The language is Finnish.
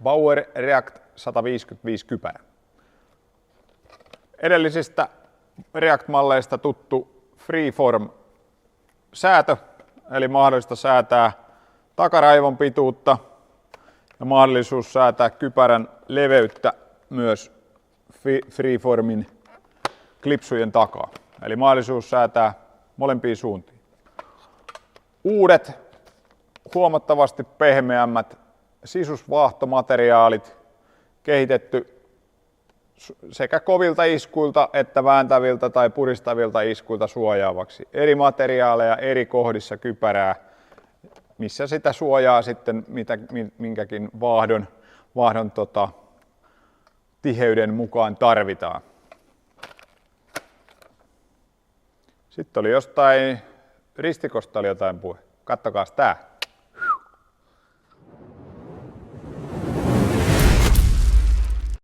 Bauer React 155 kypärä. Edellisistä React-malleista tuttu freeform säätö, eli mahdollista säätää takaraivon pituutta ja mahdollisuus säätää kypärän leveyttä myös freeformin klipsujen takaa. Eli mahdollisuus säätää molempiin suuntiin. Uudet, huomattavasti pehmeämmät sisusvaahtomateriaalit kehitetty sekä kovilta iskuilta että vääntäviltä tai puristavilta iskuilta suojaavaksi. Eri materiaaleja eri kohdissa kypärää, missä sitä suojaa sitten minkäkin vaahdon tiheyden mukaan tarvitaan. Sitten oli jostain ristikosta oli jotain puhe. Kattokaas tää.